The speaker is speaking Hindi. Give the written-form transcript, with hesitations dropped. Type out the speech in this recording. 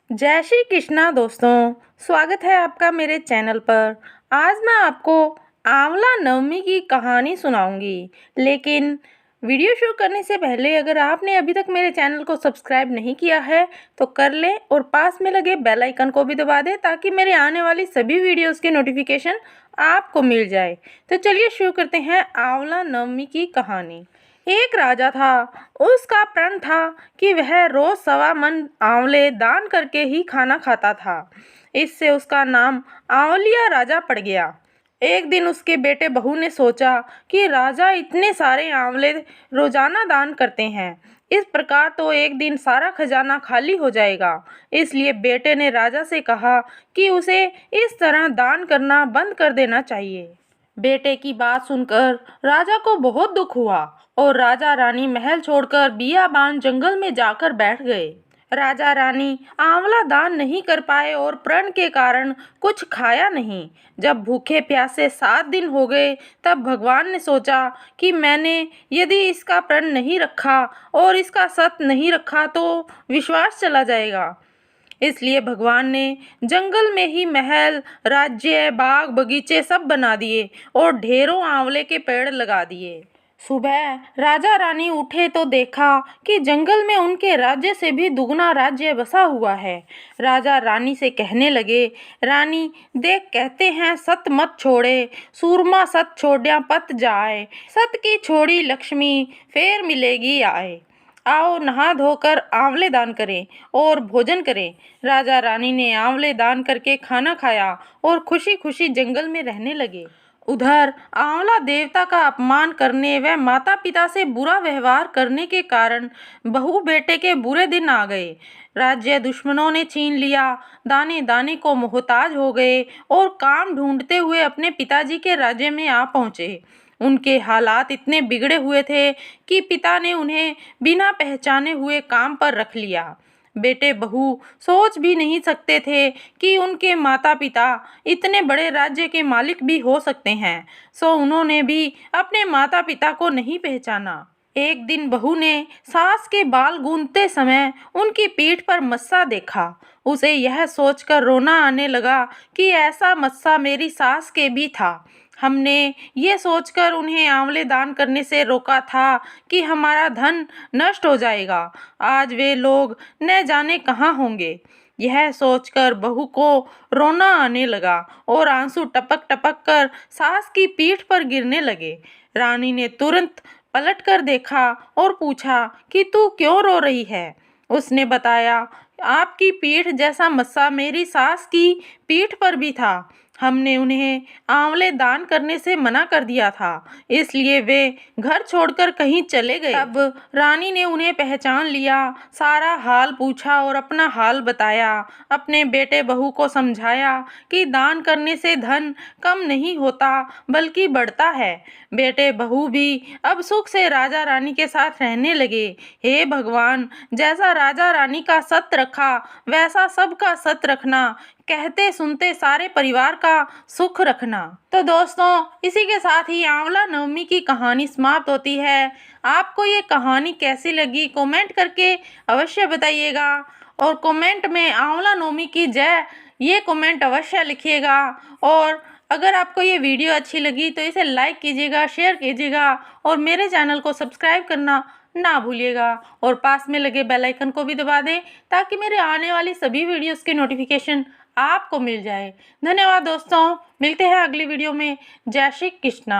जय श्री कृष्णा दोस्तों, स्वागत है आपका मेरे चैनल पर। आज मैं आपको आंवला नवमी की कहानी सुनाऊंगी। लेकिन वीडियो शुरू करने से पहले अगर आपने अभी तक मेरे चैनल को सब्सक्राइब नहीं किया है तो कर लें और पास में लगे बेल आइकन को भी दबा दें ताकि मेरे आने वाली सभी वीडियोस की नोटिफिकेशन आपको मिल जाए। तो चलिए शुरू करते हैं आंवला नवमी की कहानी। एक राजा था। उसका प्रण था कि वह रोज 1.25 मन आंवले दान करके ही खाना खाता था। इससे उसका नाम आंवलिया राजा पड़ गया। एक दिन उसके बेटे बहू ने सोचा कि राजा इतने सारे आंवले रोजाना दान करते हैं, इस प्रकार तो एक दिन सारा खजाना खाली हो जाएगा। इसलिए बेटे ने राजा से कहा कि उसे इस तरह दान करना बंद कर देना चाहिए। बेटे की बात सुनकर राजा को बहुत दुख हुआ और राजा रानी महल छोड़कर बियाबान जंगल में जाकर बैठ गए। राजा रानी आंवला दान नहीं कर पाए और प्रण के कारण कुछ खाया नहीं। जब भूखे प्यासे 7 दिन हो गए तब भगवान ने सोचा कि मैंने यदि इसका प्रण नहीं रखा और इसका सत नहीं रखा तो विश्वास चला जाएगा। इसलिए भगवान ने जंगल में ही महल, राज्य, बाग बगीचे सब बना दिए और ढेरों आंवले के पेड़ लगा दिए। सुबह राजा रानी उठे तो देखा कि जंगल में उनके राज्य से भी दुगना राज्य बसा हुआ है। राजा रानी से कहने लगे, रानी देख कहते हैं सत मत छोड़े, सूरमा सत छोड़्या पत जाए, सत की छोड़ी लक्ष्मी फेर मिलेगी आए। आओ नहा धोकर आंवले दान करें और भोजन करें। राजा रानी ने आंवले दान करके खाना खाया और खुशी खुशी जंगल में रहने लगे। उधर आंवला देवता का अपमान करने व माता पिता से बुरा व्यवहार करने के कारण बहू बेटे के बुरे दिन आ गए। राज्य दुश्मनों ने छीन लिया, दाने दाने को मोहताज हो गए और काम ढूंढते हुए अपने पिताजी के राज्य में आ पहुँचे। उनके हालात इतने बिगड़े हुए थे कि पिता ने उन्हें बिना पहचाने हुए काम पर रख लिया। बेटे बहू सोच भी नहीं सकते थे कि उनके माता पिता इतने बड़े राज्य के मालिक भी हो सकते हैं, सो उन्होंने भी अपने माता पिता को नहीं पहचाना। एक दिन बहू ने सास के बाल गूंथते समय उनकी पीठ पर मस्सा देखा। उसे यह सोचकर रोना आने लगा कि ऐसा मस्सा मेरी सास के भी था। हमने ये सोचकर उन्हें आंवले दान करने से रोका था कि हमारा धन नष्ट हो जाएगा। आज वे लोग न जाने कहाँ होंगे। यह सोचकर बहू को रोना आने लगा और आंसू टपक टपक कर सास की पीठ पर गिरने लगे। रानी ने तुरंत पलट कर देखा और पूछा कि तू क्यों रो रही है। उसने बताया, आपकी पीठ जैसा मस्सा मेरी सास की पीठ पर भी था। हमने उन्हें आंवले दान करने से मना कर दिया था, इसलिए वे घर छोड़कर कहीं चले गए। अब रानी ने उन्हें पहचान लिया, सारा हाल पूछा और अपना हाल बताया। अपने बेटे बहू को समझाया कि दान करने से धन कम नहीं होता बल्कि बढ़ता है। बेटे बहू भी अब सुख से राजा रानी के साथ रहने लगे। हे भगवान, जैसा राजा रानी का सत रखा वैसा सबका सत रखना, कहते सुनते सारे परिवार का सुख रखना। तो दोस्तों, इसी के साथ ही आंवला नवमी की कहानी समाप्त होती है। आपको ये कहानी कैसी लगी कमेंट करके अवश्य बताइएगा और कमेंट में आंवला नवमी की जय ये कमेंट अवश्य लिखिएगा। और अगर आपको ये वीडियो अच्छी लगी तो इसे लाइक कीजिएगा, शेयर कीजिएगा और मेरे चैनल को सब्सक्राइब करना ना भूलिएगा और पास में लगे बेल आइकन को भी दबा दें ताकि मेरे आने वाली सभी वीडियोस की नोटिफिकेशन आपको मिल जाए। धन्यवाद दोस्तों, मिलते हैं अगली वीडियो में। जय श्री कृष्णा।